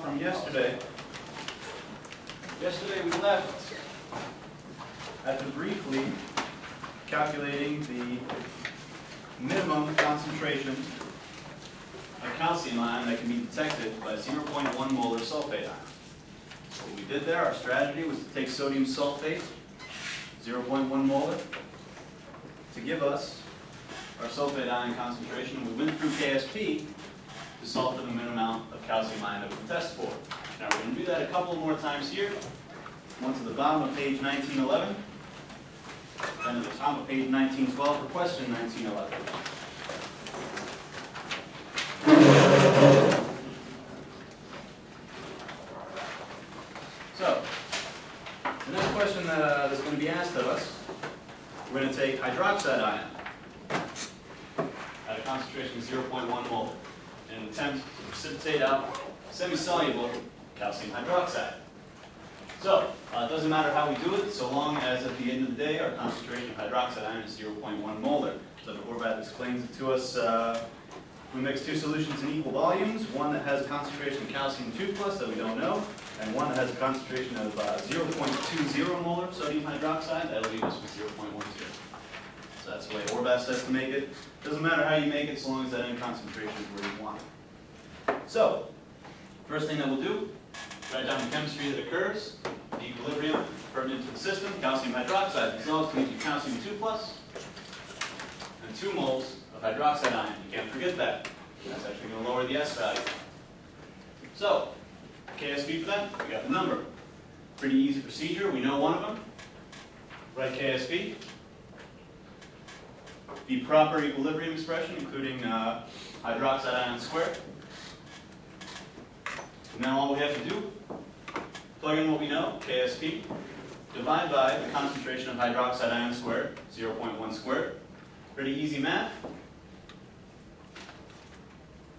from yesterday. Yesterday we left after briefly calculating the minimum concentration of calcium ion that can be detected by 0.1 molar sulfate ion. So what we did there, our strategy was to take sodium sulfate, 0.1 molar, to give us our sulfate ion concentration. We went through KSP to solve for the minimum amount of calcium ion that we can test for. Now we're going to do that a couple more times here. One to the bottom of page 1911, then to the top of page 1912 for question 1911. So, the next question that's going to be asked of us, we're going to take hydroxide ion at a concentration of 0.1 molar in an attempt to precipitate out semi-soluble calcium hydroxide. So, it doesn't matter how we do it, so long as at the end of the day our concentration of hydroxide ion is 0.1 molar. So Horvath explains it to us. We mix two solutions in equal volumes, one that has a concentration of calcium 2+ that we don't know, and one that has a concentration of 0.20 molar sodium hydroxide. That'll leave us with 0.10. So that's the way Horvath says to make it. Doesn't matter how you make it, so long as that end concentration is where you want it. So, first thing that we'll do, write down the chemistry that occurs, the equilibrium pertinent to the system. Calcium hydroxide dissolves to leave you calcium 2+ and 2 moles of hydroxide ion. You can't forget that. That's actually going to lower the S value. So, KSP for that, we got the number. Pretty easy procedure. We know one of them. Write KSP. The proper equilibrium expression, including hydroxide ion squared. And now all we have to do, plug in what we know, KSP, divide by the concentration of hydroxide ion squared, 0.1 squared. Pretty easy math.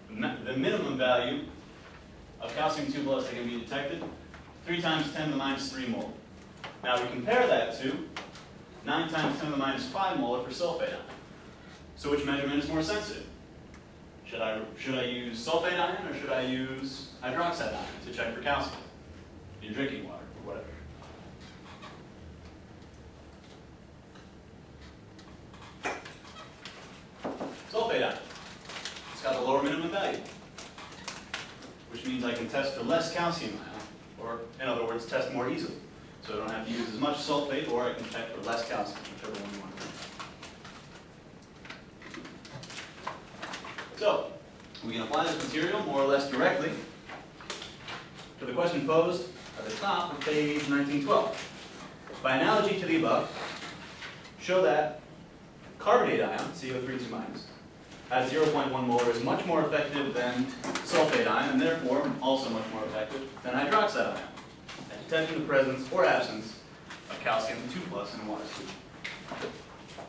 The minimum value of calcium 2+ that can be detected, 3 times 10 to the minus 3 molar. Now we compare that to 9 times 10 to the minus 5 molar for sulfate ion. So which measurement is more sensitive? Should I use sulfate ion or should I use hydroxide ion to check for calcium in drinking water or whatever? Sulfate ion. It's got the lower minimum value, which means I can test for less calcium ion, or in other words, test more easily. So I don't have to use as much sulfate, or I can check for less calcium, whichever one you want to do. So, we can apply this material more or less directly to the question posed at the top of page 1912. By analogy to the above, show that carbonate ion, CO3₂-, at 0.1 molar is much more effective than sulfate ion, and therefore also much more effective than hydroxide ion at detecting the presence or absence of calcium 2+ in water solution.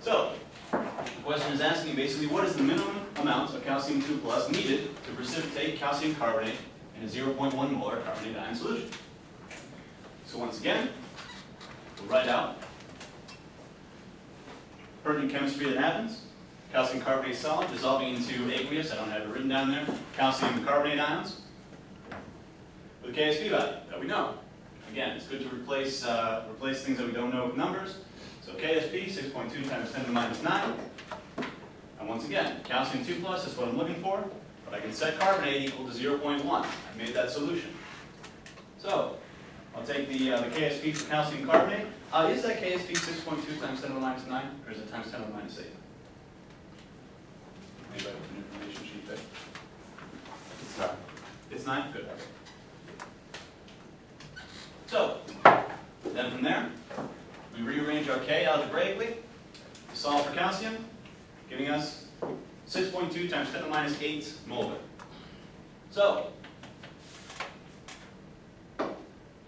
So, the question is asking basically what is the minimum amount of calcium 2+ needed to precipitate calcium carbonate in a 0.1 molar carbonate ion solution. So once again, we'll write out pertinent chemistry that happens. Calcium carbonate solid dissolving into aqueous, I don't have it written down there, calcium carbonate ions with a KSP value that we know. Again, it's good to replace things that we don't know with numbers. So KSP, 6.2 times 10 to the minus 9. And once again, calcium 2+ is what I'm looking for, but I can set carbonate equal to 0.1. I've made that solution. So, I'll take the KSP for calcium carbonate. Is that KSP 6.2 times 10 to the minus 9, or is it times 10 to the minus 8? Anybody with an information sheet there? It's 9. It's 9? Good. So, then from there, we rearrange our K algebraically to solve for calcium, giving us 6.2 times 10 to the minus 8 molar. So,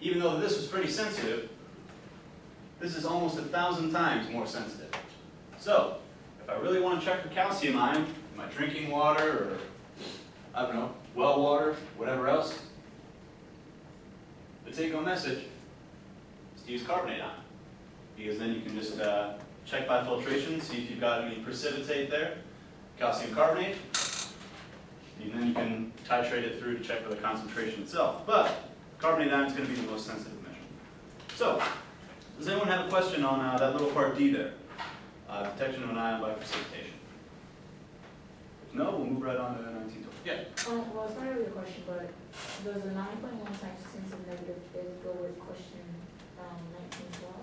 even though this was pretty sensitive, this is almost 1,000 times more sensitive. So, if I really want to check for calcium ion in my drinking water, or, I don't know, well water, whatever else, the take-home message is to use carbonate ion. Because then you can just check by filtration, see if you've got any precipitate there, calcium carbonate, and then you can titrate it through to check for the concentration itself. But carbonate ion is going to be the most sensitive measure. So, does anyone have a question on that little part D there? Detection of an ion by precipitation. If no, we'll move right on to 1912. Yeah? Well, it's not really a question, but does the 9.1 times sensitive negative phase go with question 1912?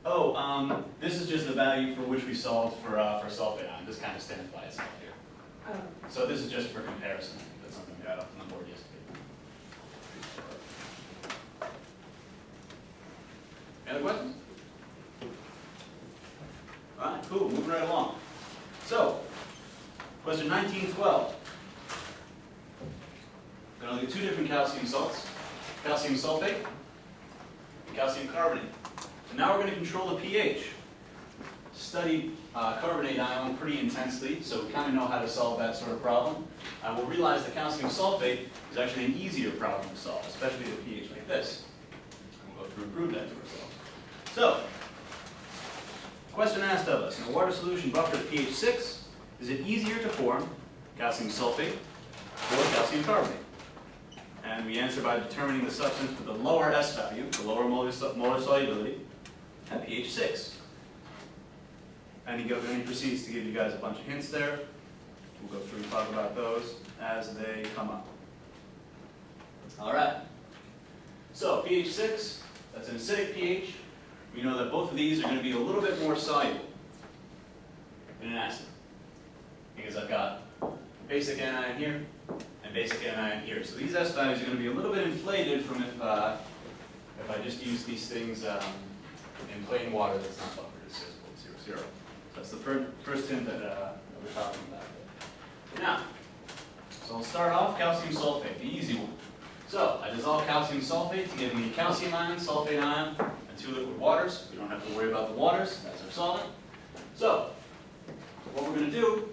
Oh, this is just the value for which we solved for sulfate ion. This kind of stands by itself here. Oh. So this is just for comparison. That's something we got up on the board yesterday. Any other questions? All right, cool. Moving right along. So, question 1912. We're going to look at two different calcium salts: calcium sulfate and calcium carbonate. And now we're going to control the pH. Studied carbonate ion pretty intensely, so we kind of know how to solve that sort of problem. We'll realize that calcium sulfate is actually an easier problem to solve, especially at a pH like this. And we'll go through and prove that to ourselves. So, question asked of us: in a water solution buffered at pH 6, is it easier to form calcium sulfate or calcium carbonate? And we answer by determining the substance with the lower S value, the lower molar solubility, at pH 6. And he proceeds to give you guys a bunch of hints there. We'll go through and talk about those as they come up. All right. So pH 6, that's an acidic pH. We know that both of these are going to be a little bit more soluble in an acid, because I've got basic anion here and basic anion here. So these S values are going to be a little bit inflated from if I just use these things in plain water that's not buffered at 6.00. That's the first hint that we're talking about. Now, so I'll start off calcium sulfate, the easy one. So I dissolve calcium sulfate to give me calcium ion, sulfate ion, and 2 liquid waters. We don't have to worry about the waters, that's our solvent. So what we're going to do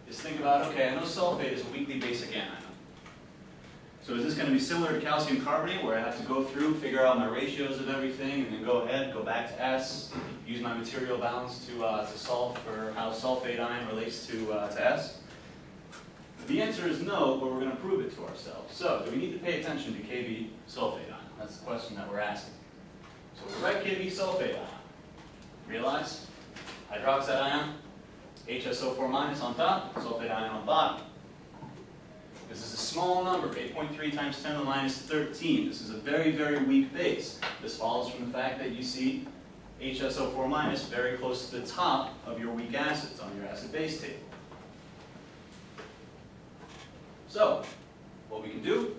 is think about, okay, I know sulfate is a weakly basic anion. So is this going to be similar to calcium carbonate, where I have to go through, figure out my ratios of everything, and then go ahead, go back to S, use my material balance to solve for how sulfate ion relates to S? The answer is no, but we're going to prove it to ourselves. So do we need to pay attention to Kb sulfate ion? That's the question that we're asking. So we write Kb sulfate ion. Realize hydroxide ion, HSO4 minus on top, sulfate ion on bottom. This is a small number, 8.3 times 10 to the minus 13. This is a very, very weak base. This follows from the fact that you see HSO4 minus very close to the top of your weak acids on your acid-base table. So, what we can do,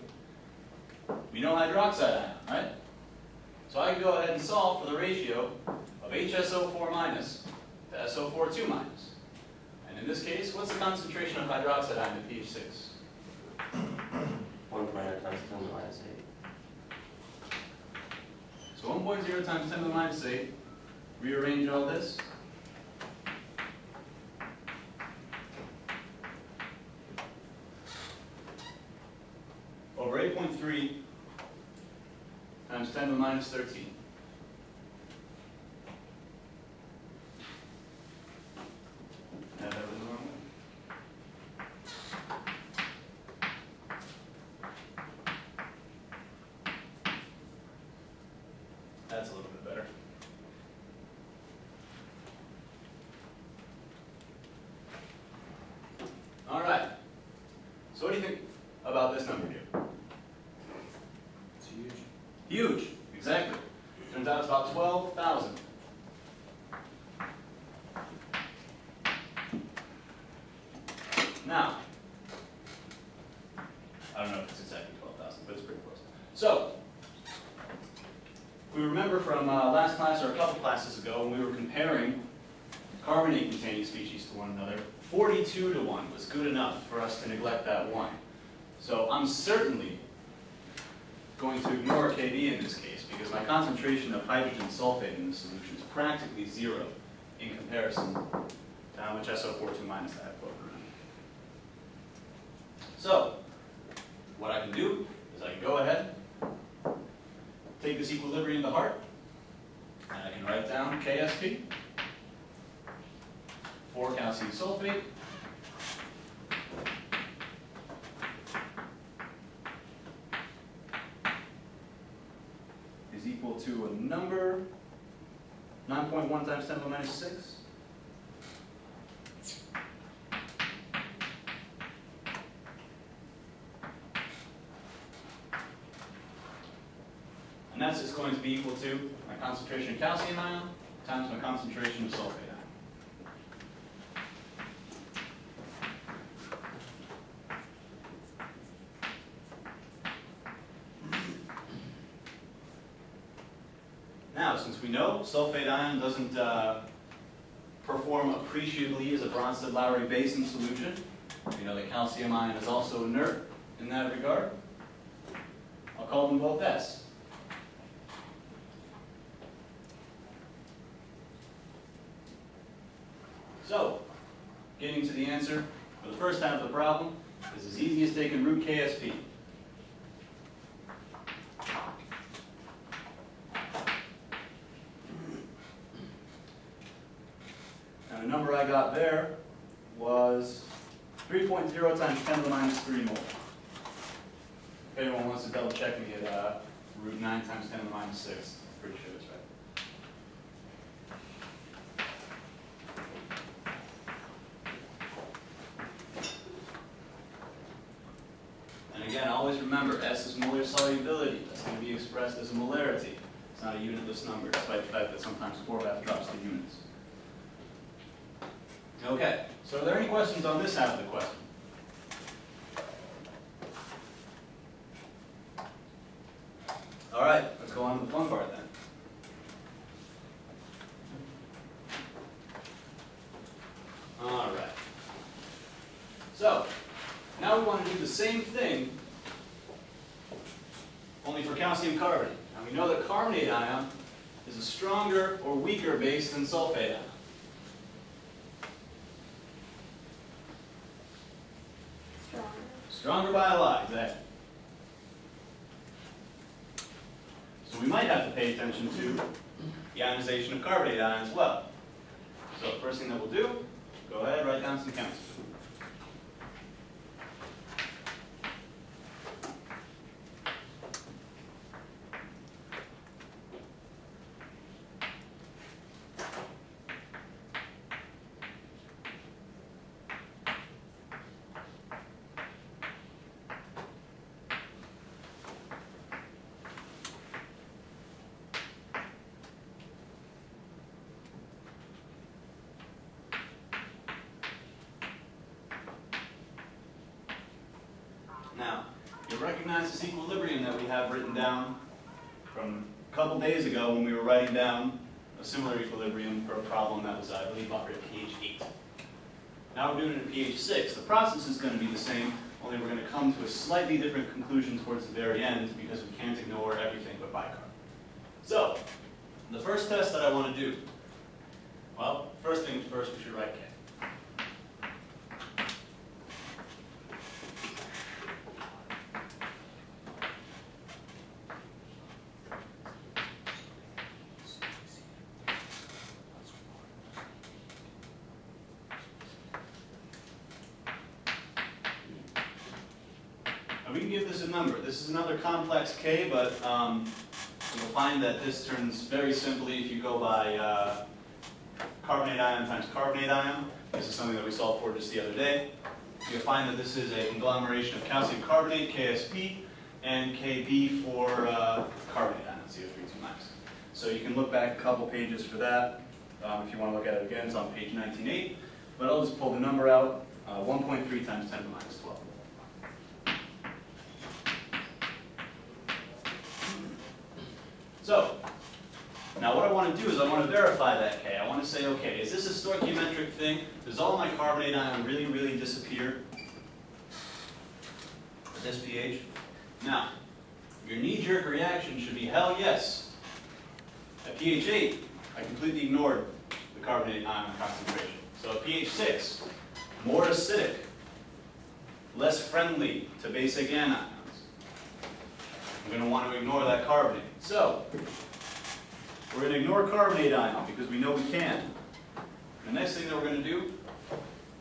we know hydroxide ion, right? So I can go ahead and solve for the ratio of HSO4 minus to SO4 2 minus. And in this case, what's the concentration of hydroxide ion at pH 6? 1.0 times 10 to the minus 8. So 1.0 times 10 to the minus 8, rearrange all this. Over 8.3 times 10 to the minus 13. Add that in the wrong way. That's a little bit better. All right. So what do you think about this number here? It's huge. Huge, exactly. Turns out it's about 12,000. Now, I don't know if it's exactly 12,000, but it's pretty close. So, we remember from last class or a couple classes ago when we were comparing carbonate-containing species to one another, 42 to 1 was good enough for us to neglect that 1. So I'm certainly going to ignore Kb in this case because my concentration of hydrogen sulfate in this solution is practically 0 in comparison to how much SO4 2 minus I have floating around. So, what I can do is I can go ahead, take this equilibrium to heart, and I can write down KSP for calcium sulfate equal to a number, 9.1 times 10 to the minus 6. And that's just going to be equal to my concentration of calcium ion times my concentration of sulfate ion. Now, since we know sulfate ion doesn't perform appreciably as a Bronsted-Lowry base in solution, we know that calcium ion is also inert in that regard. I'll call them both S. So, getting to the answer for the first half of the problem is as easy as taking root KSP. And the number I got there was 3.0 times 10 to the minus 3 mole. If anyone wants to double check me at root 9 times 10 to the minus 6, I'm pretty sure that's right. Again, always remember, S is molar solubility. That's going to be expressed as a molarity. It's not a unitless number, despite the fact that sometimes 4F drops to units. Okay, so are there any questions on this half of the question? All right, let's go on to the fun part then. All right. So, now we want to do the same thing, only for calcium carbonate. Now we know that carbonate ion is a stronger or weaker base than sulfate ion. Stronger by a lot, exactly. So we might have to pay attention to the ionization of carbonate ion as well. So the first thing that we'll do, go ahead, write down some chemistry. Now, you'll recognize this equilibrium that we have written down from a couple days ago when we were writing down a similar equilibrium for a problem that was, I believe, offered at pH 8. Now we're doing it at pH 6. The process is going to be the same, only we're going to come to a slightly different conclusion towards the very end because we can't ignore everything but bicarb. So, the first test that I want to do, well, first things first, we should write K. We can give this a number. This is another complex K, but you'll find that this turns very simply if you go by carbonate ion times carbonate ion. This is something that we solved for just the other day. You'll find that this is a conglomeration of calcium carbonate, KSP, and KB for carbonate ion, CO3 2-. So you can look back a couple pages for that. If you want to look at it again, it's on page 19.8. But I'll just pull the number out, 1.3 times 10 to the minus 12. So, now what I want to do is I want to verify that K. I want to say, okay, is this a stoichiometric thing? Does all my carbonate ion really disappear at this pH? Now, your knee-jerk reaction should be, hell yes. At pH 8, I completely ignored the carbonate ion concentration. So at pH 6, more acidic, less friendly to basic anions. I'm going to want to ignore that carbonate. So, we're going to ignore carbonate ion because we know we can. The next thing that we're going to do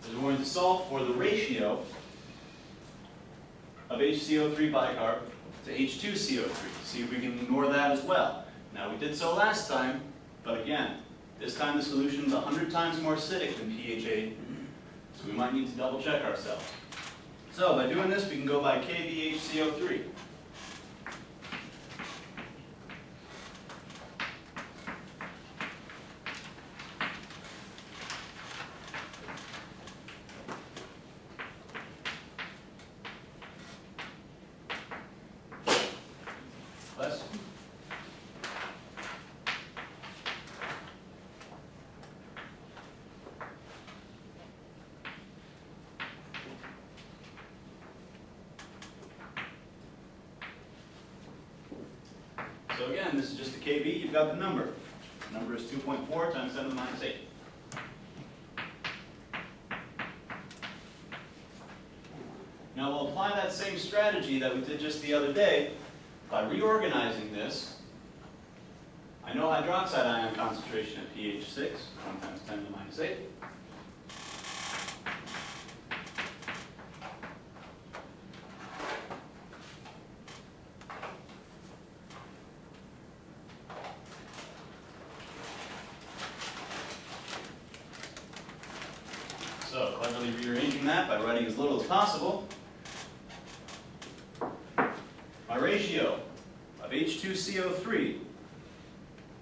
is we're going to solve for the ratio of HCO3 bicarb to H2CO3. See if we can ignore that as well. Now we did so last time, but again, this time the solution's 100 times more acidic than pH 8, so we might need to double check ourselves. So by doing this, we can go by KBHCO3. Less? So again, this is just a KB, you've got the number. The number is 2.4 times 10 to the minus 8. Now we'll apply that same strategy that we did just the other day by reorganizing this. I know hydroxide ion concentration at pH 6, 1 times 10 to the minus 8. So, cleverly rearranging that by writing as little as possible. My ratio of H2CO3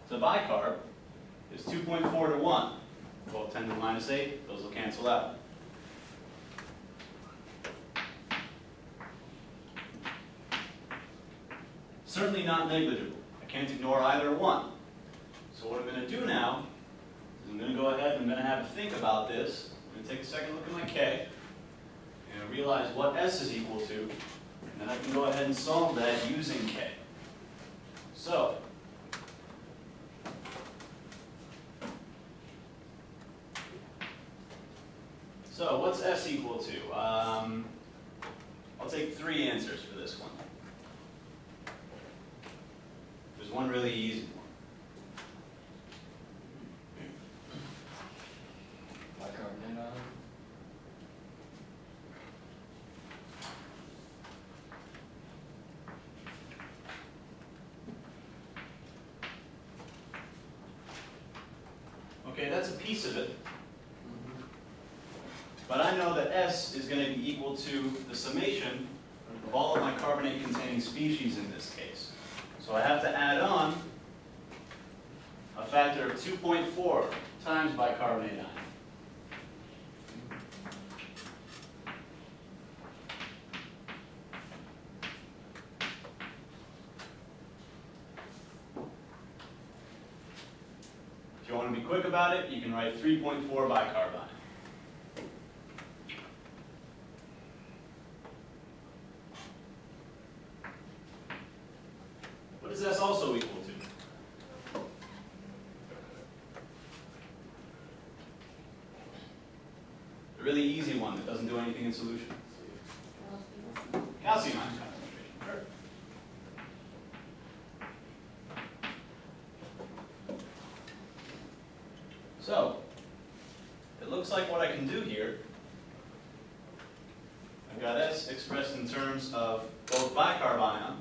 to bicarb is 2.4 to 1. Both 10 to the minus 8, those will cancel out. Certainly not negligible. I can't ignore either one. So what I'm going to do now is I'm going to go ahead and I'm going to have a think about this. I'm going to take a second look at my K and realize what S is equal to, and then I can go ahead and solve that using K. So, what's S equal to? I'll take 3 answers for this one. There's one really easy one. Bicarbonate ion. Okay, that's a piece of it. But I know that S is going to be equal to the summation of all of my carbonate-containing species in this case. So I have to add on a factor of 2.4 times bicarbonate ion. If you want to be quick about it, you can write 3.4 bicarb ion. What is S also equal to? A really easy one that doesn't do anything in solution. Calcium ion concentration. Sure. So, it looks like what I can do here, I've got S expressed in terms of both bicarb ion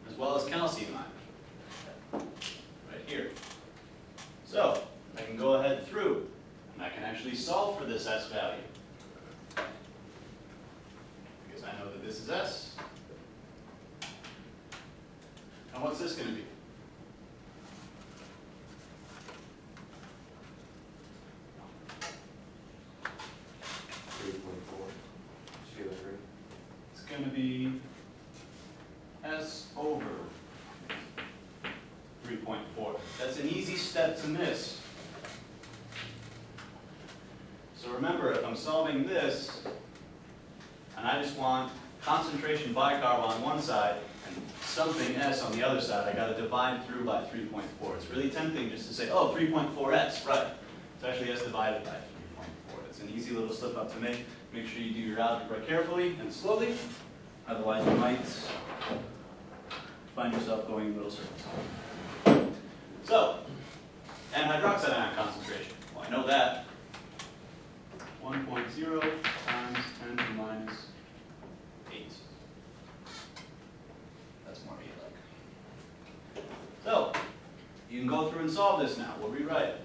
as well as calcium ion, right here. So, I can go ahead through, and I can actually solve for this S value. Because I know that this is S. And what's this going to be? It's going to be S over 3.4. That's an easy step to miss. So remember, if I'm solving this, and I just want concentration bicarb on one side and something S on the other side, I got to divide through by 3.4. It's really tempting just to say, oh, 3.4S, right. It's actually S divided by 3.4. It's an easy little slip up to make. Make sure you do your algebra carefully and slowly. Otherwise, you might find yourself going in little circles. So, and hydroxide ion concentration. Well, I know that. 1.0 times 10 to the minus 8. That's more 8-like. You can go through and solve this now. We'll rewrite it.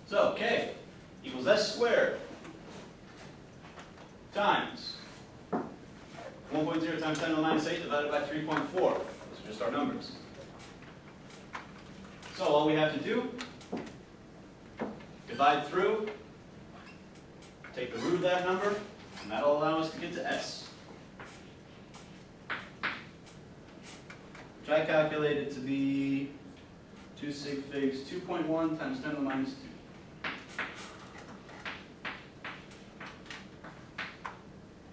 So K equals S squared times 1.0 times 10 to the minus 8 divided by 3.4. Those are just our numbers. So all we have to do, divide through, take the root of that number, and that'll allow us to get to S. Which I calculated to be 2 sig figs 2.1 times 10 to the minus 2.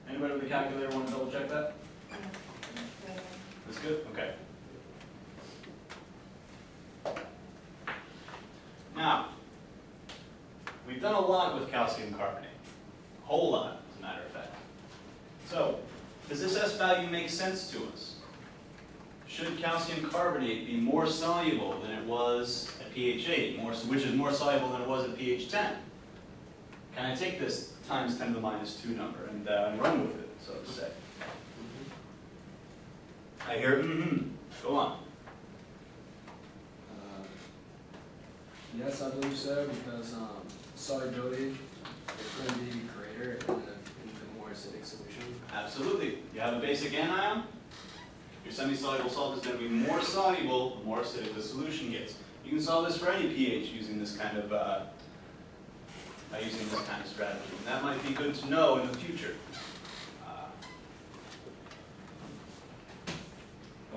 Anybody with a calculator want to double check that? That's good? Okay. Now, we've done a lot with calcium carbonate. A whole lot, as a matter of fact. So, does this S value make sense to us? Should calcium carbonate be more soluble than it was at pH 8, which is more soluble than it was at pH 10? Can I take this times 10 to the minus 2 number and run with it, so to say? I hear mm-hmm. Go on. Yes, I believe so, because solubility is going to be greater in the more acidic solution. Absolutely. You have a basic anion, your semi-soluble salt is going to be more soluble the more acidic the solution gets. You can solve this for any pH using this kind of strategy. And that might be good to know in the future.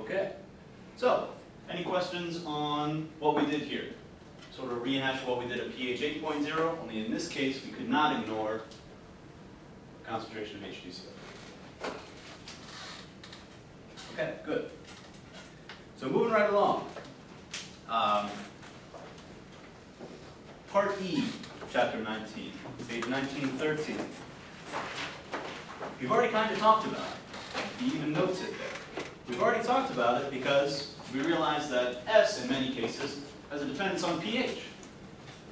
Okay. So, any questions on what we did here? Sort of rehash what we did at pH 8.0, only in this case we could not ignore the concentration of HDCO. Okay, good. So moving right along. Part E, chapter 19, page 1913. We've already kind of talked about it. He even notes it there. We've already talked about it because we realized that S, in many cases, has a dependence on pH.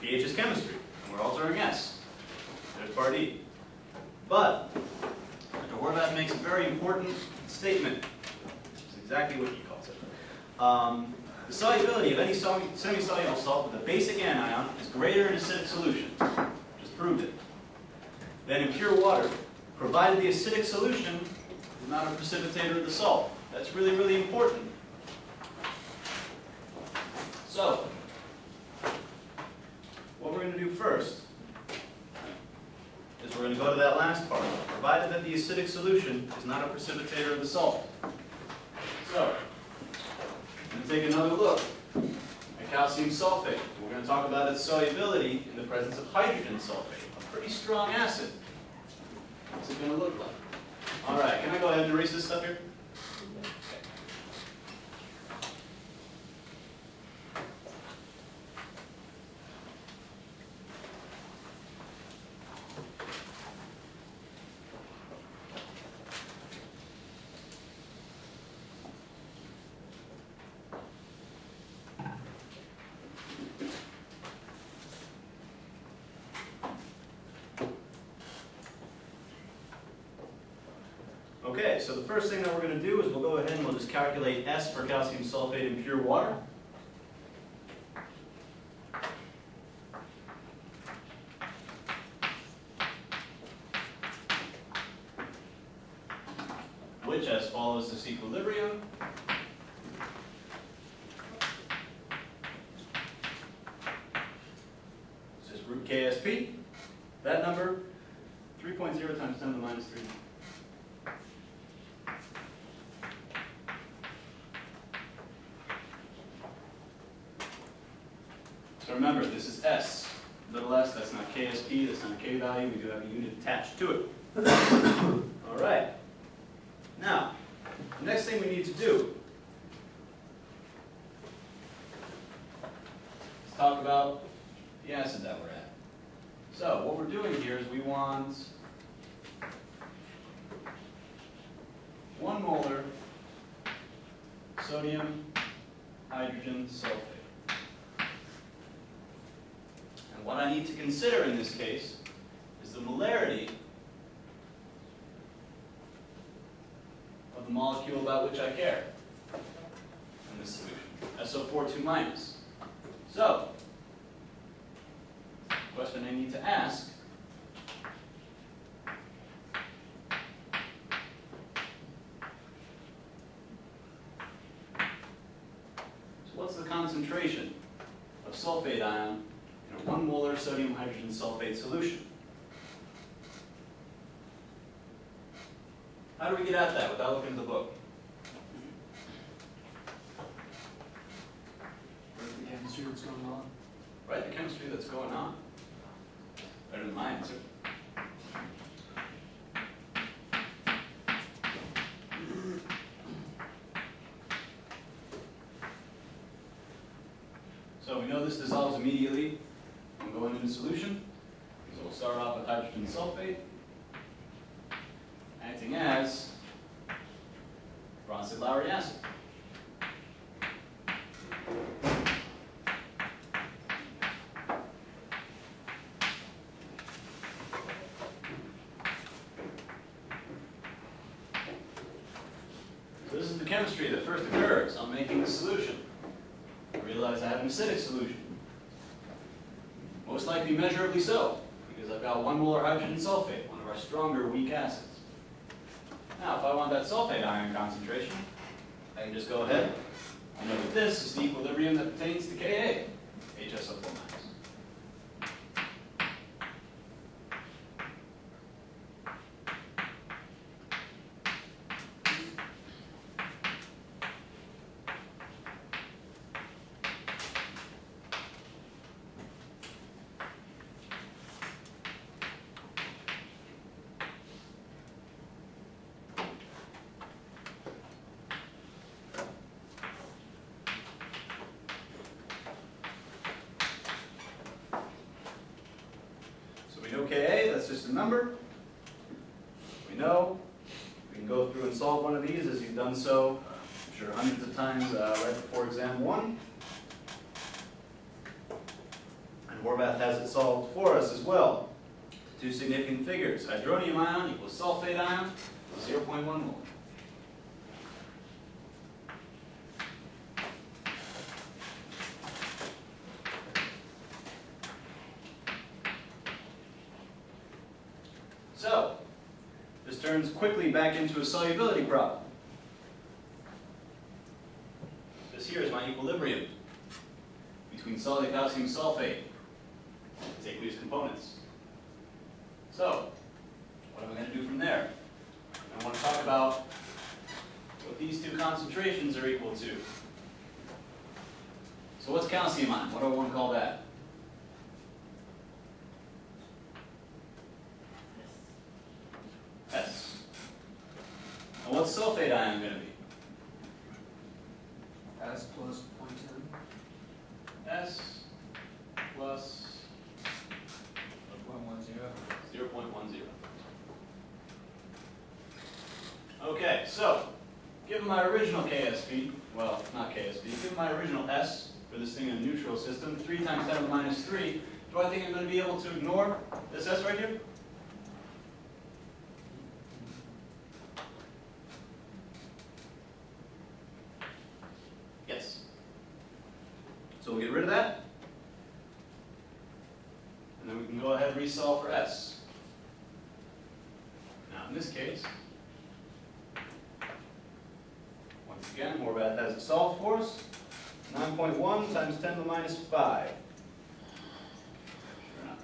pH is chemistry, and we're altering S. There's part E. But Dr. Horvath makes a very important statement. It's exactly what he calls it. The solubility of any semi-soluble salt with a basic anion is greater in acidic solution. Just proved it. Than in pure water, provided the acidic solution is not a precipitator of the salt. That's really, really important. So, what we're going to do first is we're going to go to that last part, provided that the acidic solution is not a precipitator of the salt. So, I'm going to take another look at calcium sulfate. We're going to talk about its solubility in the presence of hydrogen sulfate, a pretty strong acid. What's it going to look like? All right, can I go ahead and erase this stuff here? Okay, so the first thing that we're going to do is we'll go ahead and we'll just calculate S for calcium sulfate in pure water. Which, as follows this equilibrium, is just root KSP. That number, 3.0 times 10 to the minus 3. So remember, this is S. Little s, that's not KSP, that's not a K value. We do have a unit attached to it. All right. Now, the next thing we need to do about the acid that we're at. So what we're doing here is we want 1 molar sodium hydrogen sulfate. And what I need to consider in this case is the molarity of the molecule about which I care in this solution, SO42 minus. So, the question I need to ask is what's the concentration of sulfate ion in a 1 molar sodium hydrogen sulfate solution? How do we get at that without looking at the book? The chemistry that's going on. Write the chemistry that's going on. Better than my answer. So we know this dissolves immediately when going into solution. So we'll start off with hydrogen sulfate, acting as Bronsted Lowry acid. So this is the chemistry that first occurs on making the solution. I realize I have an acidic solution. Most likely measurably so, because I've got 1 molar hydrogen sulfate, one of our stronger weak acids. Now, if I want that sulfate ion concentration, I can just go ahead. I know that this is the equilibrium that pertains to Ka, HSO4 minus. We know Ka, that's just a number. We know we can go through and solve one of these as you've done so, I'm sure hundreds of times right before exam 1. And Horvath has it solved for us as well. 2 significant figures. Hydronium ion equals sulfate ion, 0.1 mole. So, this turns quickly back into a solubility problem. This here is my equilibrium between solid calcium sulfate and its aqueous components. So, what am I going to do from there? I want to talk about what these 2 concentrations are equal to. So what's calcium ion? What do I want to call that? S. And what's sulfate ion going to be? S plus 0.10. S plus 0.10. 0.10. Okay, so given my original KSP, well, not KSP, given my original S for this thing in a neutral system, 3 times 10 to the minus 3, do I think I'm going to be able to ignore this S right here? Yes. So we'll get rid of that. And then we can go ahead and resolve for S. Now in this case, once again, Horvath has it solved for us. 9.1 times 10 to the minus 5. Sure enough.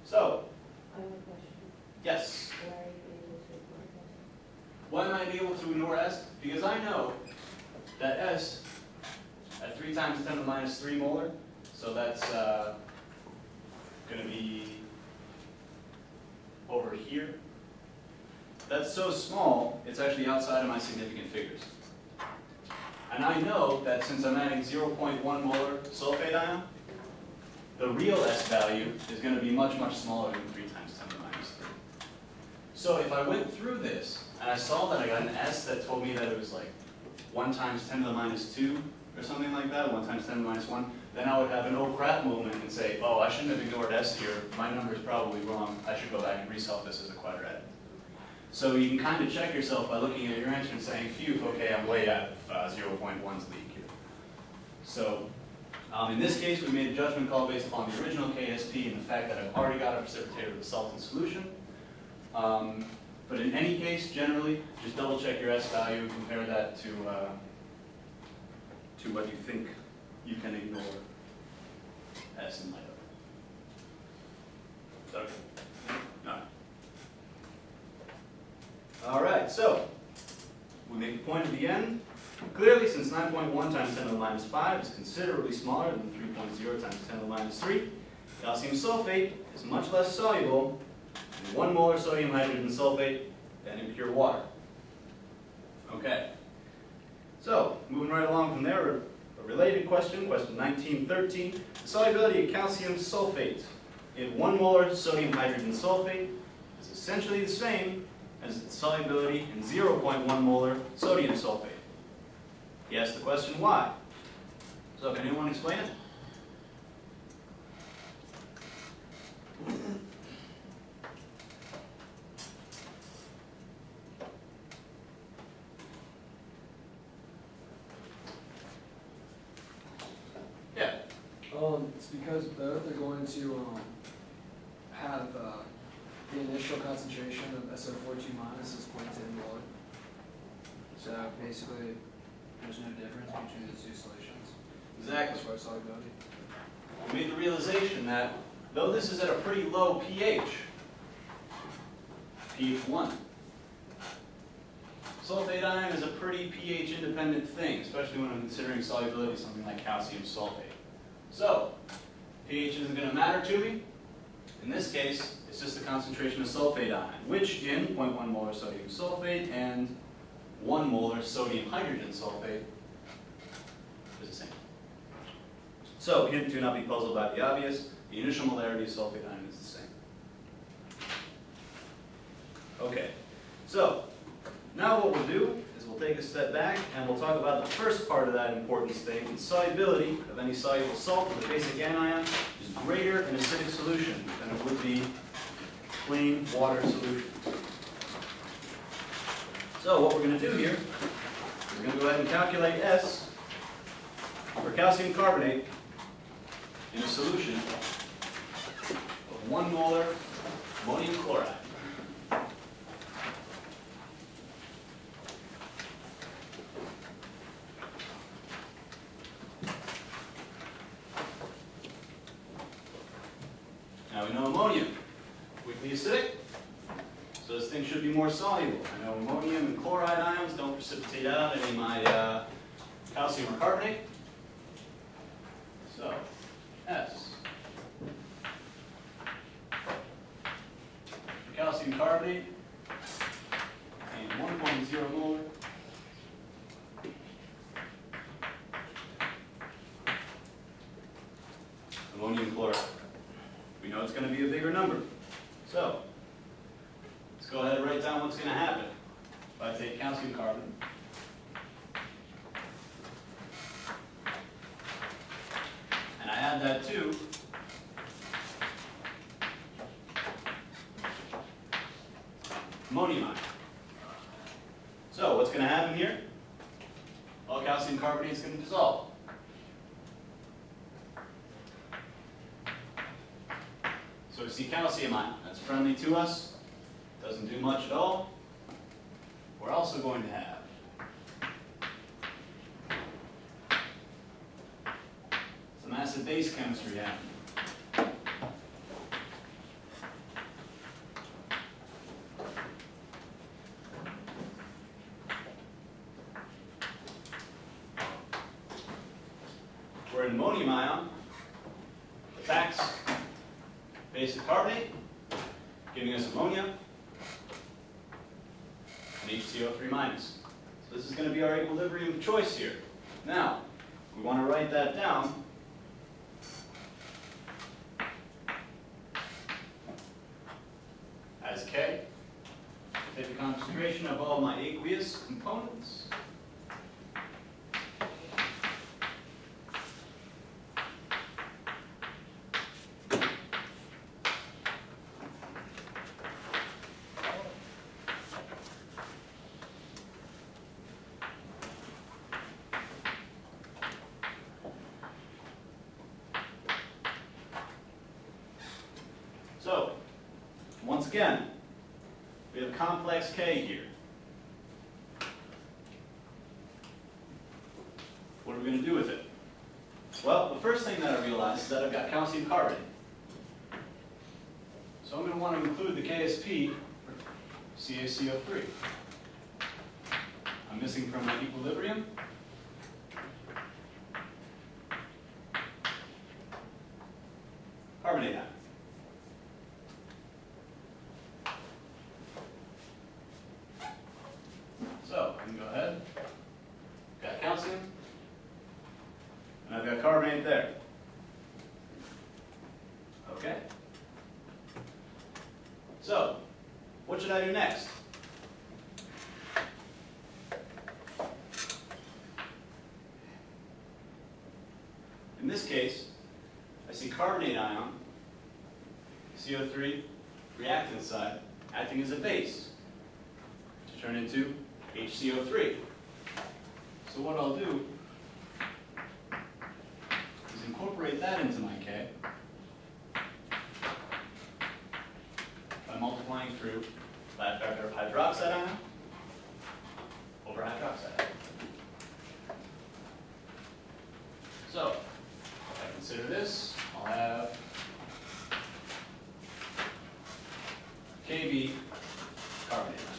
So, I have a question. yes. Why are you able to ignore that? Why am I able to ignore S? Because I know that S at 3 times 10 to the minus 3 molar, so that's going to be over here. That's so small, it's actually outside of my significant figures. And I know that since I'm adding 0.1 molar sulfate ion, the real S value is going to be much, much smaller than 3 times 10 to the minus 3. So if I went through this, and I saw that I got an S that told me that it was like 1 times 10 to the minus 2, or something like that, 1 times 10 to the minus 1, then I would have an oh crap moment and say, oh, I shouldn't have ignored S here, my number is probably wrong, I should go back and resolve this as a quadratic. So you can kind of check yourself by looking at your answer and saying, phew, okay, I'm way out of 0.1's league here. So in this case, we made a judgment call based upon the original KSP and the fact that I've already got a precipitator with a saltant solution. But in any case, generally, just double check your S value and compare that to what you think you can ignore S in light of. Okay. All right, so we make a point at the end. Clearly, since 9.1 times 10 to the minus 5 is considerably smaller than 3.0 times 10 to the minus 3, calcium sulfate is much less soluble in 1 molar sodium hydrogen sulfate than in pure water. Okay, so moving right along from there, a related question, question 1913. The solubility of calcium sulfate in 1 molar sodium hydrogen sulfate is essentially the same as its solubility in 0.1 molar sodium sulfate. He asked the question, why? So can anyone explain it? Yeah. It's because both are going to have the initial concentration of SO42 minus is 0.10 molar. So basically, there's no difference between the two solutions Exactly. as far as solubility. We made the realization that though this is at a pretty low pH, pH 1, sulfate ion is a pretty pH independent thing, especially when I'm considering solubility of something like calcium sulfate. So, pH isn't going to matter to me. In this case, it's just the concentration of sulfate ion, which in 0.1 molar sodium sulfate and 1 molar sodium hydrogen sulfate is the same. So, hint, do not be puzzled by the obvious. The initial molarity of sulfate ion is the same. Okay, so now what we'll do is we'll take a step back and we'll talk about the first part of that important statement. Solubility of any soluble salt with a basic anion is greater in acidic solution than it would be plain water solution. So what we're going to do here is we're going to go ahead and calculate S for calcium carbonate in a solution of 1 molar ammonium chloride. Now we know ammonium, weakly acidic, so this thing should be more soluble. I know ammonium and chloride ions don't precipitate out any of my calcium carbonate. So, S. Calcium carbonate and 1.0 molar. Ammonium chloride. We know it's going to be a bigger number. So, let's go ahead and write down what's going to happen. If I take calcium carbonate, and I add that to ammonium ion. So, what's going to happen here? Well, calcium carbonate is going to dissolve. So we see calcium ion, that's friendly to us, doesn't do much at all. We're also going to have some acid-base chemistry happening. Where an ammonium ion attacks basic carbonate, giving us ammonia. and HCO3 minus. So this is going to be our equilibrium of choice here. Now, we want to write that down. As K. Take the concentration of all my aqueous components. So, once again, we have complex K here. What are we going to do with it? Well, the first thing that I realized is that I've got calcium carbonate. So I'm going to want to include the KSP for CaCO3. I'm missing from my equilibrium carbonate ion. So I can go ahead, got calcium, and I've got carbonate there. Okay? So, what should I do next? In this case, I see carbonate ion, CO3, reactant side, acting as a base to turn into HCO3. So what I'll do is incorporate that into my K by multiplying through that factor of hydroxide ion over hydroxide ion. So, if I consider this, I'll have Kb carbonate ion.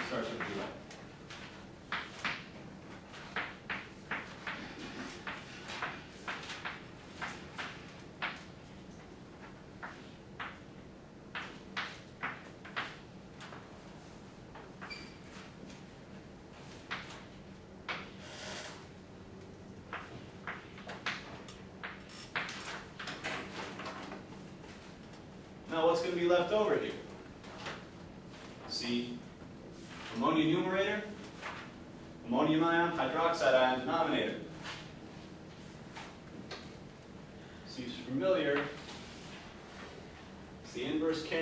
Starts with Br. Now what's going to be left over here? See, ammonia numerator, ammonium ion, hydroxide ion denominator. Seems familiar. It's the inverse Ka,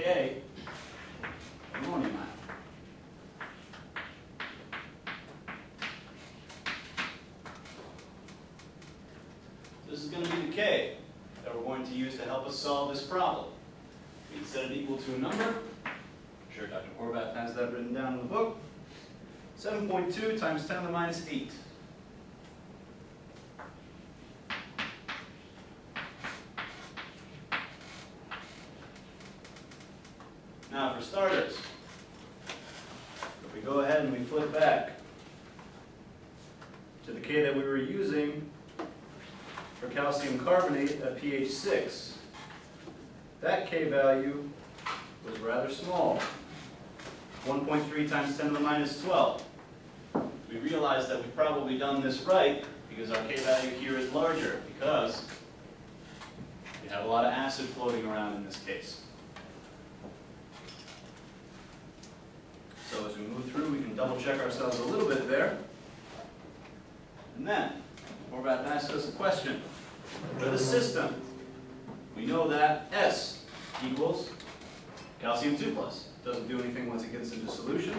ammonium ion. This is going to be the K that we're going to use to help us solve this problem. We set it equal to a number. I'm sure Dr. Horvath has that written down in the book. 7.2 times 10 to the minus 8. Now for starters, if we go ahead and we flip back to the K that we were using for calcium carbonate at pH 6, that K value was rather small, 1.3 times 10 to the minus 12. We realized that we've probably done this right because our K value here is larger because we have a lot of acid floating around in this case. So as we move through, we can double check ourselves a little bit there. And then, Horvath asked us a question. For the system, we know that S equals calcium 2+. Doesn't do anything once it gets into solution.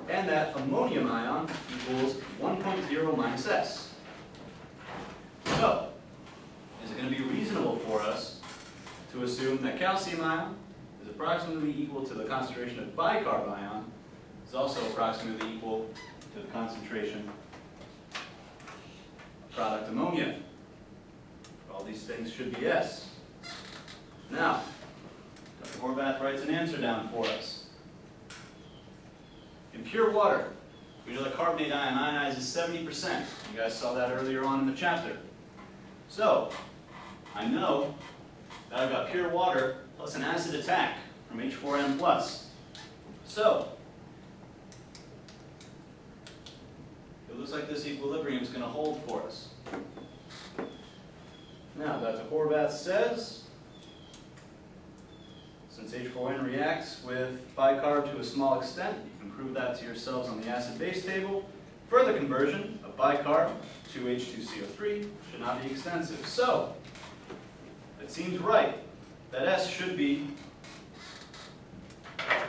And that ammonium ion equals 1.0 minus S. So, is it going to be reasonable for us to assume that calcium ion is approximately equal to the concentration of bicarb ion, is also approximately equal to the concentration of product ammonia? All these things should be S. Now, Dr. Horvath writes an answer down for us. In pure water, we know that carbonate ion ionizes 70%. You guys saw that earlier on in the chapter. So, I know that I've got pure water plus an acid attack from H4n+. So, looks like this equilibrium is going to hold for us. Now, Dr. Horvath says, since H4N reacts with bicarb to a small extent, you can prove that to yourselves on the acid-base table. Further conversion of bicarb to H2CO3 should not be extensive. So, it seems right that S should be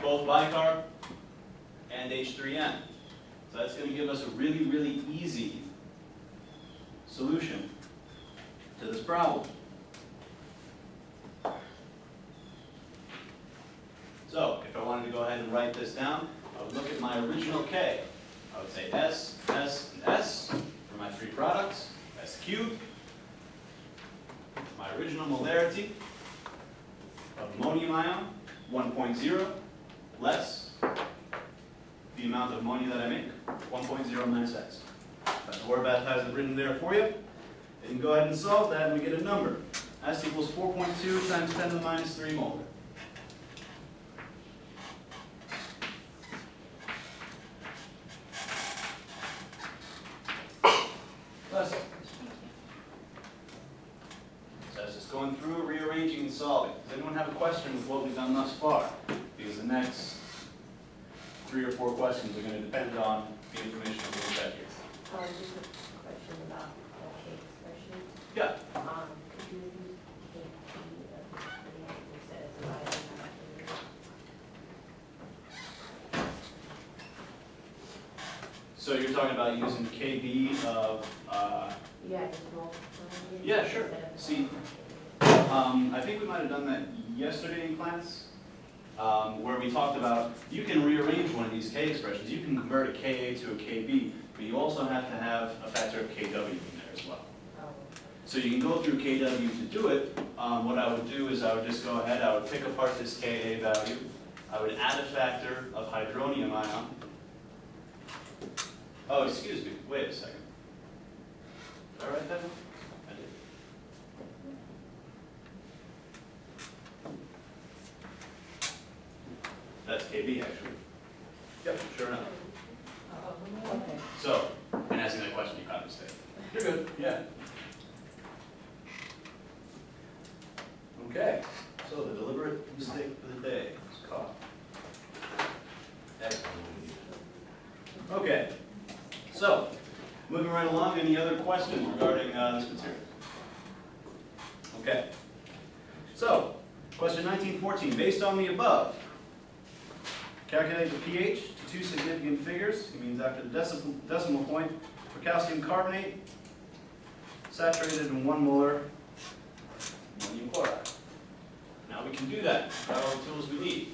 both bicarb and H3N. So that's going to give us a really, really easy solution to this problem. So, if I wanted to go ahead and write this down, I would look at my original K. I would say S, S, and S for my three products, S cubed. My original molarity of ammonium ion, 1.0, less the amount of ammonia that I make, 1.0 minus X. Dr. Horvath has it written there for you. You can go ahead and solve that and we get a number. S equals 4.2 times 10 to the minus 3 molar. Bless it. So I was just going through, rearranging, and solving. Does anyone have a question with what we've done thus far? Because the next 3 or 4 questions are going to depend on the information we're going to get here. Just a question about the cake expression. Yeah. Could you use KP instead of dividing that? So you're talking about using KB of, Yeah, just multiplying it. Yeah, sure. instead of See, I think we might have done that yesterday in class, where we talked about, you can rearrange one of these K expressions. You can convert a Ka to a Kb, but you also have to have a factor of Kw in there as well. Oh, So you can go through Kw to do it. What I would do is I would just go ahead, I would pick apart this Ka value. I would add a factor of hydronium ion. Oh, excuse me, wait a second. Did I write that? I did. That's Kb actually. Yep, sure enough. okay. So, in asking that question, you caught a mistake. You're good, yeah. Okay, so the deliberate mistake for the day is caught. Excellent. Okay, so, moving right along, any other questions regarding this material? Okay, so, question 1914, based on the above, calculate the pH to 2 significant figures. It means after the decimal point for calcium carbonate, saturated in 1 molar ammonium chloride. Now we can do that. Got all the tools we need.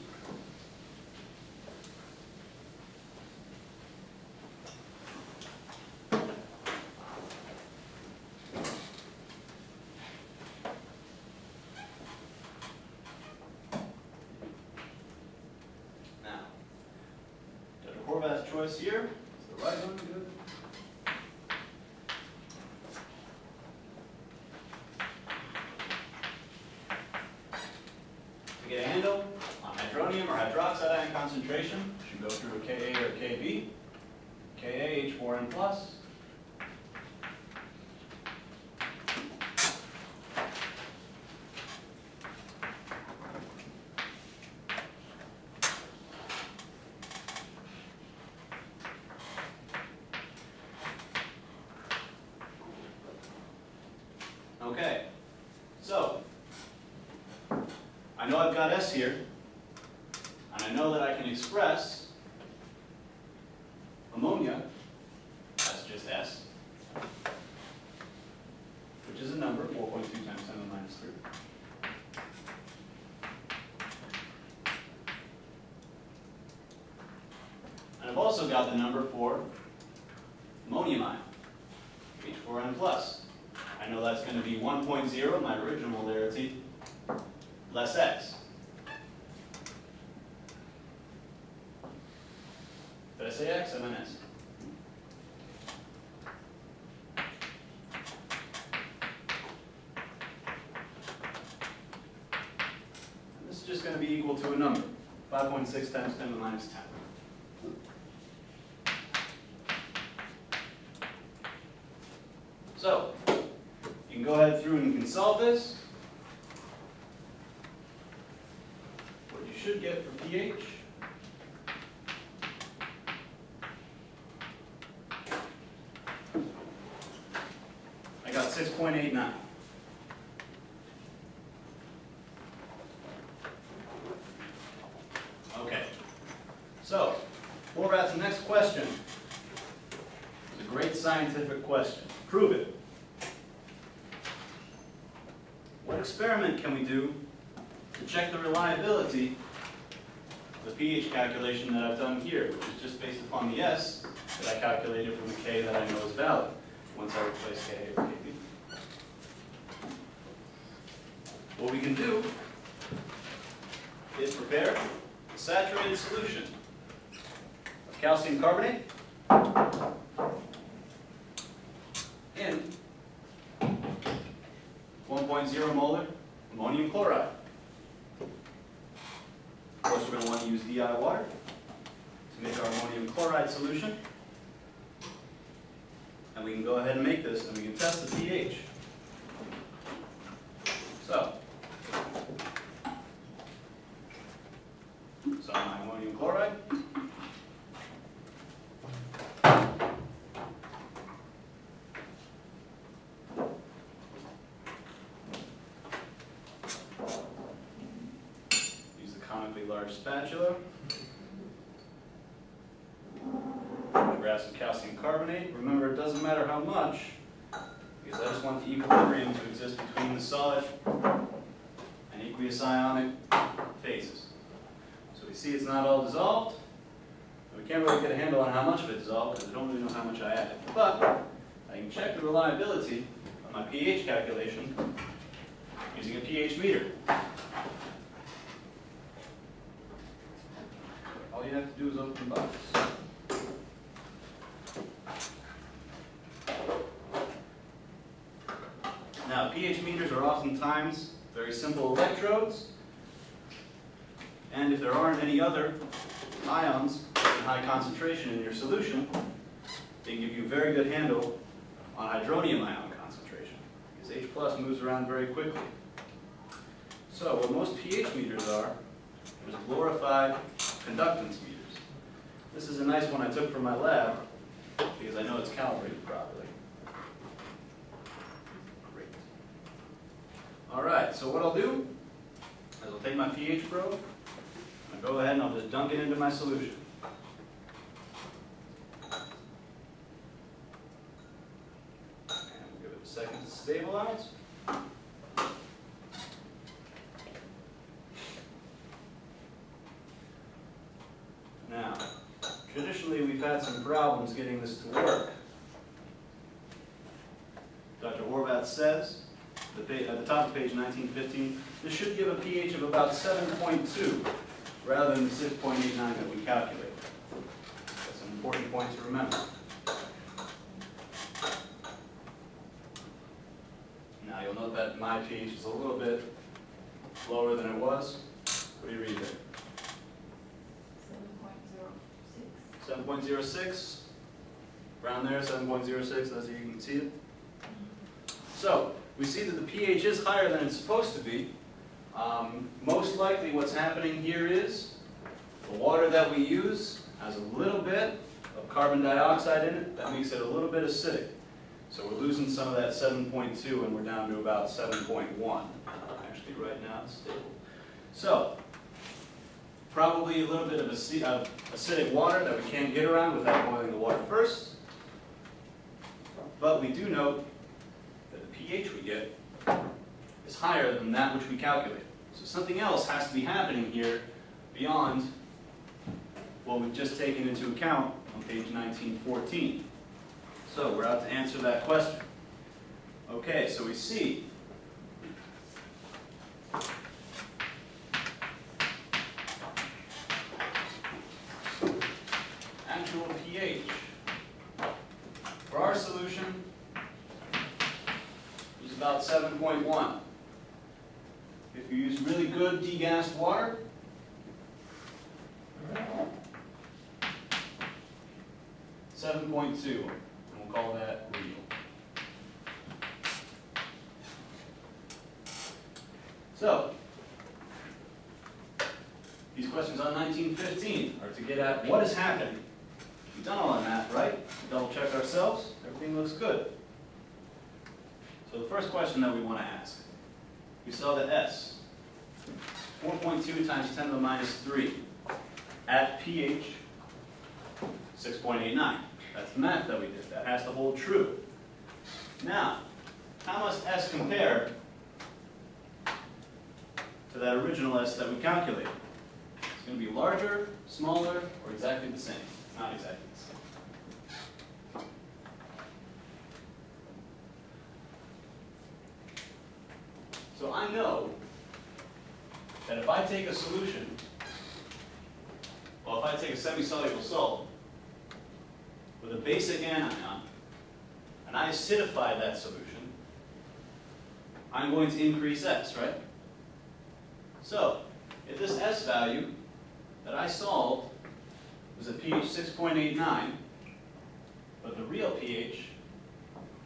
Now, Dr. Horvath's choice here is the right one. Good. To get a handle on hydronium or hydroxide ion concentration, you should go through a Ka or a Kb. Ka, H4N plus. Okay, so I know I've got S here, and I know that I can express ammonia as just S, which is a number, 4.2 times 10 to the minus 3. And I've also got the number for ammonium ion, H4N plus. I know that's going to be 1.0, my original molarity, less X. Did I say X? I meant S. And this is just going to be equal to a number, 5.6 times 10 to the minus 10. solve this, what you should get for pH I got 6.89. Okay. So, Horvath's next question is a great scientific question. Prove it. What experiment can we do to check the reliability of the pH calculation that I've done here, which is just based upon the S that I calculated from the K that I know is valid once I replace Ka with Kb? What we can do is prepare a saturated solution of calcium carbonate in 1.0 molar ammonium chloride. Of course, we're going to want to use DI water to make our ammonium chloride solution. And we can go ahead and make this, and we can test the pH. So my ammonium chloride. Use the comically large spatula. Grab some calcium carbonate. Remember, it doesn't matter how much, because I just want the equilibrium to exist between the solid and aqueous ionic phases. So we see it's not all dissolved. We can't really get a handle on how much of it dissolved because I don't really know how much I added. But I can check the reliability of my pH calculation using a pH meter. All you have to do is open the box. Now, pH meters are oftentimes very simple electrodes, and if there aren't any other ions in high concentration in your solution, they give you a very good handle on hydronium ion concentration, because H plus moves around very quickly. So what most pH meters are glorified conductance meters. This is a nice one I took from my lab, because I know it's calibrated properly. Alright, so what I'll do is I'll take my pH probe, and I'll go ahead and I'll just dunk it into my solution. And we'll give it a second to stabilize. Now, traditionally we've had some problems getting this to work. Dr. Horvath says, at the top of page 1915, this should give a pH of about 7.2 rather than the 6.89 that we calculated. That's an important point to remember. Now you'll note that my pH is a little bit lower than it was. What do you read there? 7.06. 7.06. Around there, 7.06, as you can see it. So, we see that the pH is higher than it's supposed to be. Most likely what's happening here is the water that we use has a little bit of carbon dioxide in it that makes it a little bit acidic. So we're losing some of that 7.2 and we're down to about 7.1. Actually right now it's stable. So probably a little bit of acidic water that we can't get around without boiling the water first. But we do note that the pH we get is higher than that which we calculated. So something else has to be happening here beyond what we've just taken into account on page 1914. So we're out to answer that question. Okay, so we see actual pH for our solution is about 7.1. If you use really good degassed water, .2, and we'll call that real. So, these questions on 1915 are to get at what is happening. We've done all of that, right? Double check ourselves, everything looks good. So the first question that we want to ask, we saw that S, 4.2 times 10 to the minus 3 at pH 6.89. That's the math that we did. That has to hold true. Now, how must S compare to that original S that we calculated? It's going to be larger, smaller, or exactly the same? Not exactly the same. So I know that if I take a solution, well, if I take a semi-soluble salt with a basic anion, and I acidify that solution, I'm going to increase S, right? So, if this S value that I solved was at pH 6.89, but the real pH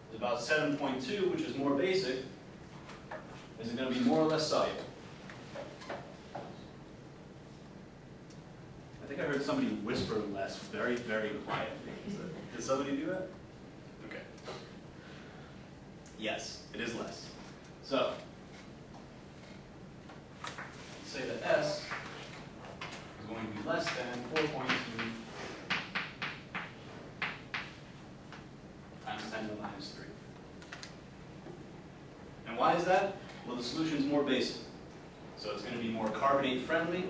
is about 7.2, which is more basic, is it going to be more or less soluble? I think I heard somebody whisper less very, very quietly. Did somebody do that? Okay. Yes, it is less. So, say that S is going to be less than 4.2 times 10 to the minus 3. And why is that? Well, the solution is more basic. So it's going to be more carbonate friendly,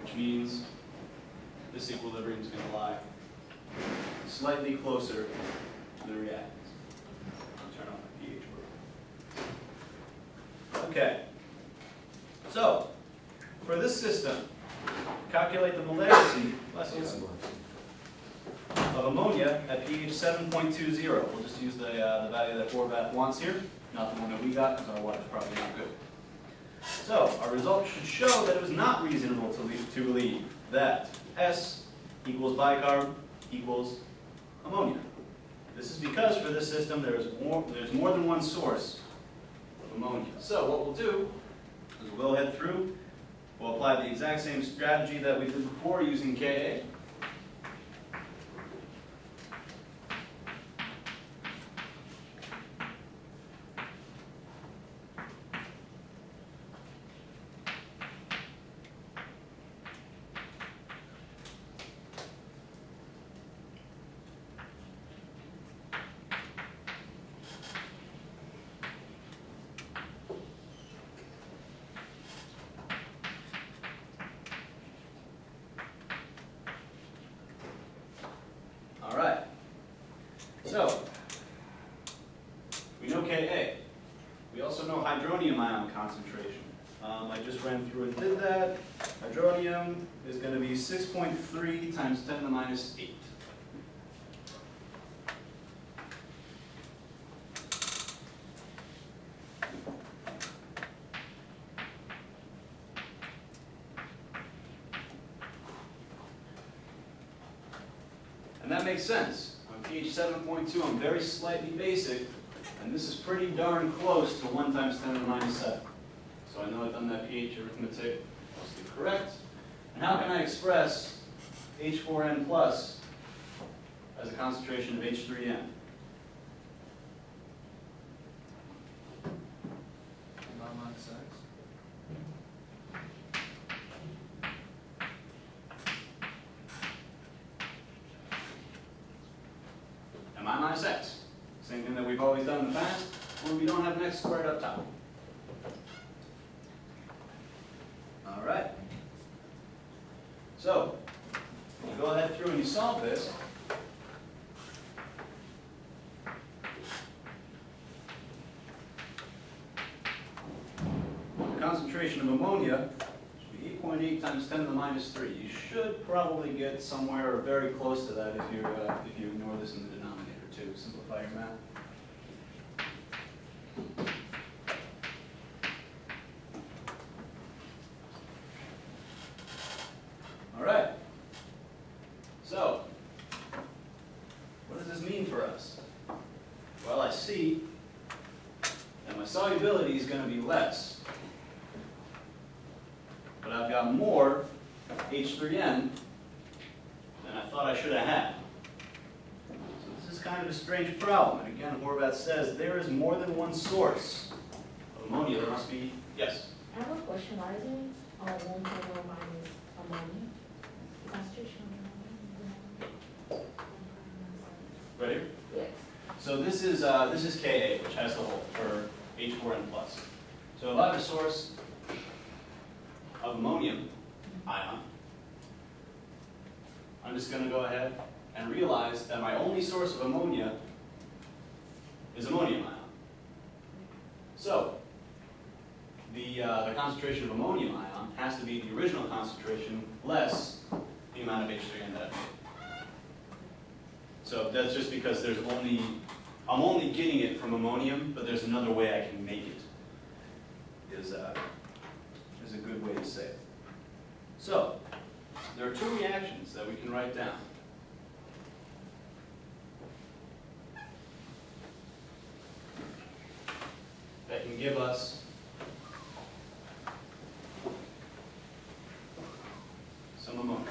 which means this equilibrium is going to lie slightly closer to the reactants. I'll turn on my pH probe. Okay. So, for this system, calculate the molarity of ammonia at pH 7.20. We'll just use the value that Horvath wants here, not the one that we got, because our water is probably not good. So, our results should show that it was not reasonable to believe that S equals bicarb equals ammonia. This is because for this system there's more than one source of ammonia. So what we'll do is we'll head through, we'll apply the exact same strategy that we did before using Ka. So, we know Ka. We also know hydronium ion concentration. I just ran through and did that. Hydronium is going to be 6.3 times 10 to the minus 8. And that makes sense. On pH 7.2, I'm very slightly basic, and this is pretty darn close to 1 times 10 to the minus 7. So I know I've done that pH arithmetic mostly correct. And how can I express H4n plus as a concentration of H3n? minus X. Mi minus x. Same thing that we've always done in the past, when we don't have an x squared up top. All right. So, you go ahead through and you solve this. The concentration of ammonia should be 8.8 times 10 to the minus 3. You should probably get somewhere very close to that if you ignore this in the denominator too. Simplify your math. All right. So, what does this mean for us? Well, I see that my solubility is going to be less got more H3N than I thought I should have had. So this is kind of a strange problem. And again, Horvath says there is more than one source of ammonia. There must be, yes? I have a question. Why is it 1.0 minus ammonia? Concentration of ammonia? Right here? Yes. So this is Ka, which has the whole for H4N+. So if I have a source of ammonium ion, I'm just going to go ahead and realize that my only source of ammonia is ammonium ion. So the concentration of ammonium ion has to be the original concentration less the amount of H3N that I've made. So that's just because I'm only getting it from ammonium, but there's another way I can make it, is a good way to say it. So, there are two reactions that we can write down. That can give us some ammonia.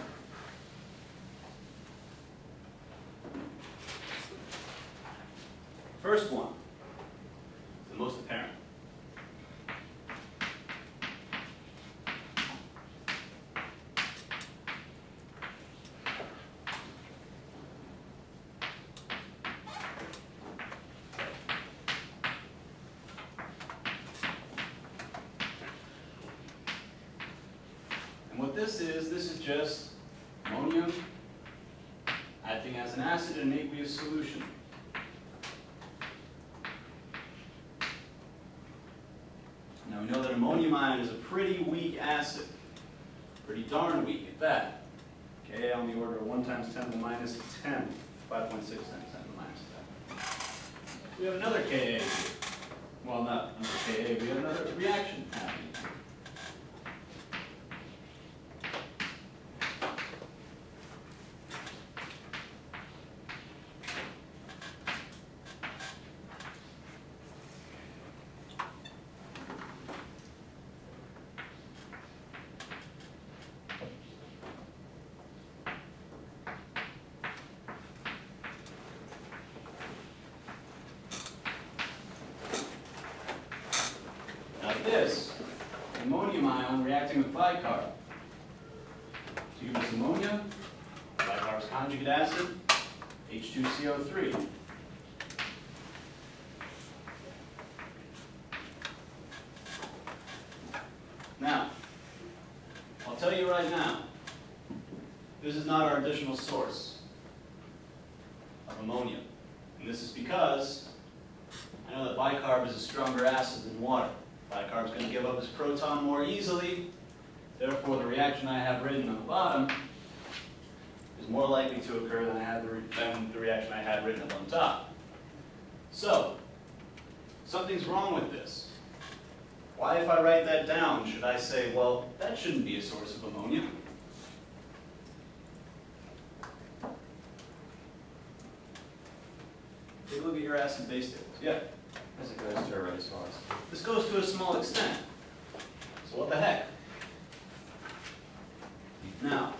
First one, the most apparent. And what this is just ammonium acting as an acid in an aqueous solution. Now we know that ammonium ion is a pretty weak acid, pretty darn weak at that. Ka on the order of 1 times 10 to the minus 10, 5.6 times 10 to the minus 10. We have another Ka here. Well, not another Ka, we have another reaction happening. This ammonium ion reacting with bicarb to give us ammonia, bicarb's conjugate acid, H2CO3. Now, I'll tell you right now, this is not our additional source of ammonia. And this is because I know that bicarb is a stronger acid than water. Bicarb is going to give up its proton more easily, therefore the reaction I have written on the bottom is more likely to occur than the reaction I had written up on top. So, something's wrong with this. Why, if I write that down, should I say, well, that shouldn't be a source of ammonia? Take a look at your acid-base tables. Yeah? As it goes to a race source. This goes to a small extent. So what the heck? Now,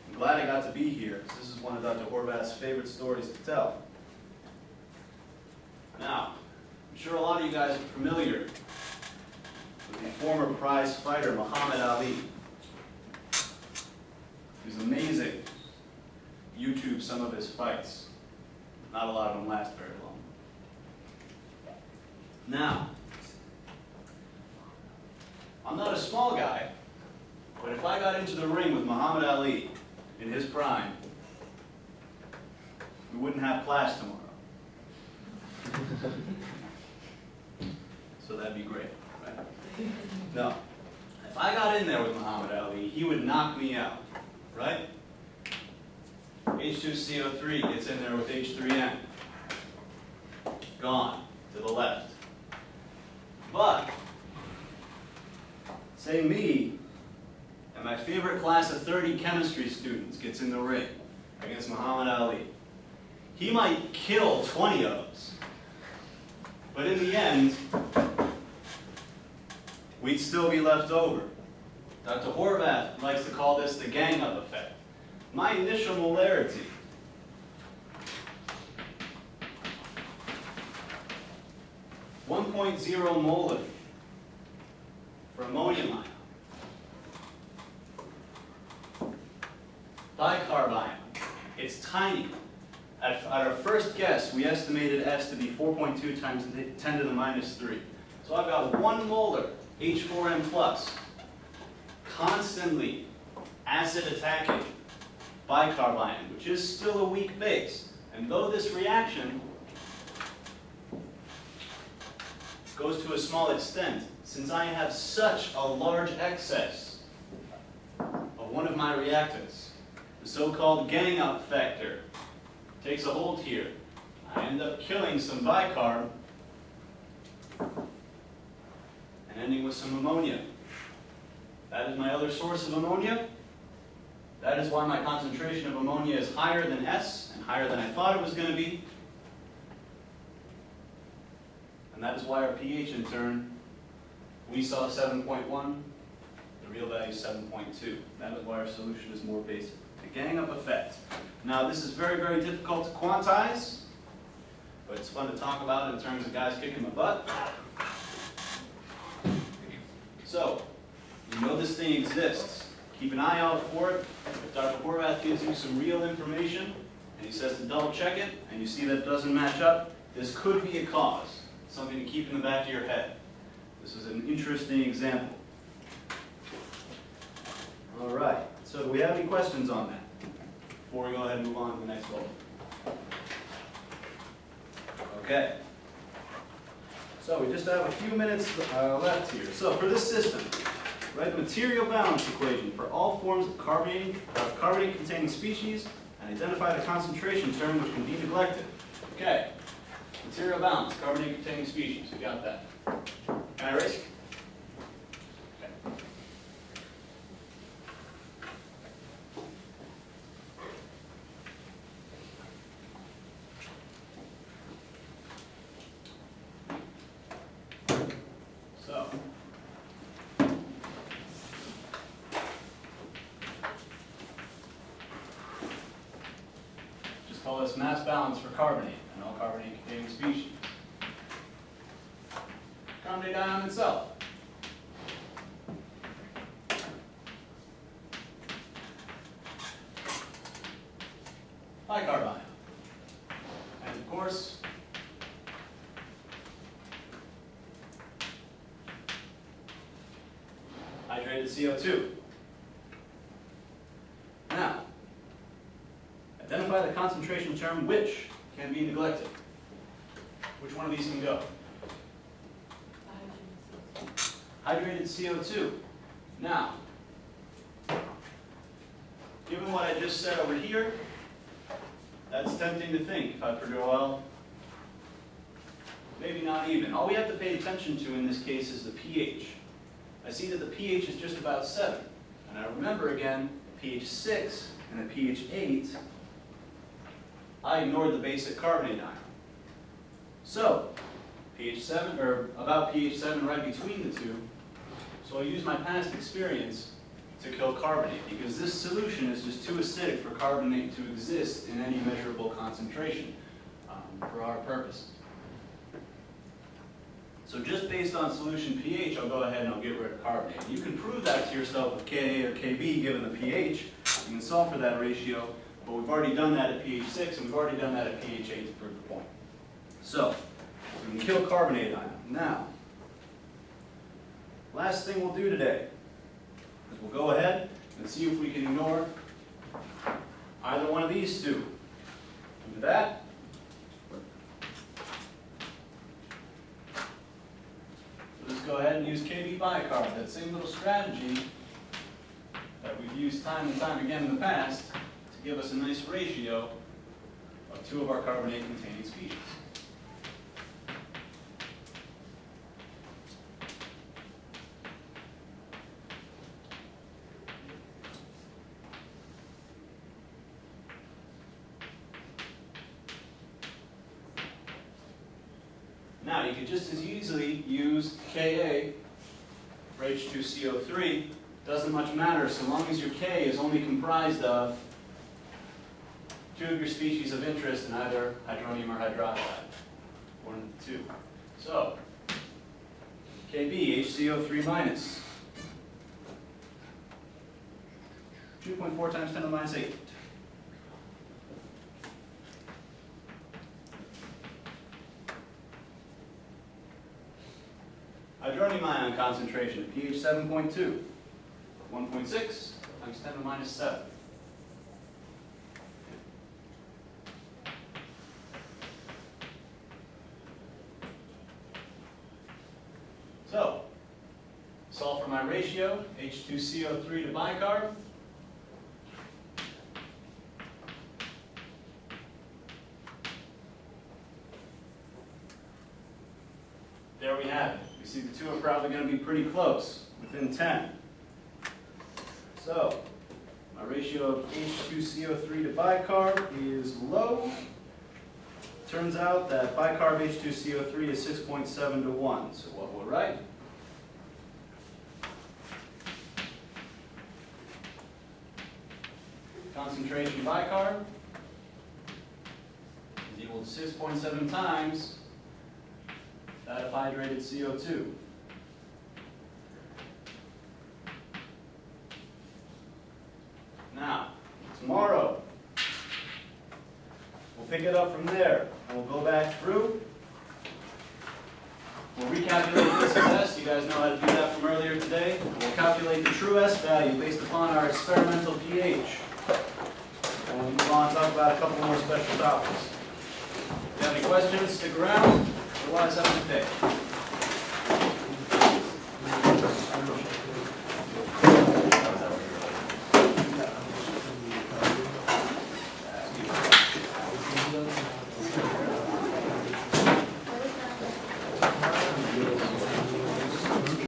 I'm glad I got to be here, because this is one of Dr. Horvath's favorite stories to tell. Now, I'm sure a lot of you guys are familiar with the former prize fighter, Muhammad Ali. He was amazing. YouTube some of his fights. Not a lot of them last very long. Now, I'm not a small guy, but if I got into the ring with Muhammad Ali in his prime, we wouldn't have class tomorrow. So that'd be great, right? No. If I got in there with Muhammad Ali, he would knock me out, right? H2CO3 gets in there with H3N. Gone, to the left. But, say me, and my favorite class of 30 chemistry students gets in the ring against Muhammad Ali. He might kill 20 of us. But in the end, we'd still be left over. Dr. Horvath likes to call this the gang-up effect. My initial molarity, .0 molar for ammonium ion. Bicarb ion, it's tiny. At our first guess, we estimated S to be 4.2 times 10 to the minus 3. So I've got 1 molar H4n plus, constantly acid attacking bicarb ion, which is still a weak base. And though this reaction goes to a small extent, since I have such a large excess of one of my reactants, the so-called gang-up factor takes a hold here. I end up killing some bicarb and ending with some ammonia. That is my other source of ammonia. That is why my concentration of ammonia is higher than S and higher than I thought it was going to be. And that is why our pH in turn, we saw 7.1, the real value is 7.2. That is why our solution is more basic. The gang-up effect. Now this is very, very difficult to quantize, but it's fun to talk about in terms of guys kicking my butt. So, you know this thing exists. Keep an eye out for it. If Dr. Horvath gives you some real information, and he says to double check it, and you see that it doesn't match up, this could be a cause. Something to keep in the back of your head. This is an interesting example. All right, so do we have any questions on that before we go ahead and move on to the next bullet? Okay. So we just have a few minutes left here. So for this system, write the material balance equation for all forms of carbonate-containing species and identify the concentration term which can be neglected. Okay. Material balance, carbonate-containing species. We got that. Can I erase? Okay. So, just call this mass balance for carbonate and all carbonate-containing species. Carbonate ion itself. Bicarb ion. And of course, hydrated CO2. Now, identify the concentration term which can be neglected. Which one of these can go? Hydrated CO2. Now, given what I just said over here, that's tempting to think if I figure, well, maybe not even. All we have to pay attention to in this case is the pH. I see that the pH is just about 7. And I remember again, pH 6 and at pH 8, I ignored the basic carbonate ion. So, pH 7, or about pH 7 right between the two, so I use my past experience to kill carbonate, because this solution is just too acidic for carbonate to exist in any measurable concentration for our purposes. So just based on solution pH, I'll go ahead and I'll get rid of carbonate. You can prove that to yourself with Ka or Kb given the pH. You can solve for that ratio, but we've already done that at pH 6 and we've already done that at pH 8 to prove the point. So, we can kill carbonate ion. Now, last thing we'll do today is we'll go ahead and see if we can ignore either one of these two. Do that. So just go ahead and use Kb bicarb, that same little strategy that we've used time and time again in the past to give us a nice ratio of 2 of our carbonate-containing species. Now, you could just as easily use Ka for H2CO3 Doesn't much matter so long as your K is only comprised of two of your species of interest in either hydronium or hydroxide. 1 and 2. So, Kb, HCO3 minus. 2.4 times 10 to the minus 8. Hydronium ion concentration, pH 7.2. 1.6 times 10 to the minus 7. So, solve for my ratio, H2CO3 to bicarb. There we have it. We see the two are probably going to be pretty close, within 10. So, my ratio of H2CO3 to bicarb is low. Turns out that bicarb H2CO3 is 6.7 to 1. So what we'll write? Concentration bicarb is equal to 6.7 times that of hydrated CO2. Now, tomorrow, we'll pick it up from there, and we'll go back through. We'll recalculate this as S. You guys know how to do that from earlier today. We'll calculate the true S value based upon our experimental pH. And we'll move on and talk about a couple more special topics. If you have any questions, stick around. Otherwise, have a good day.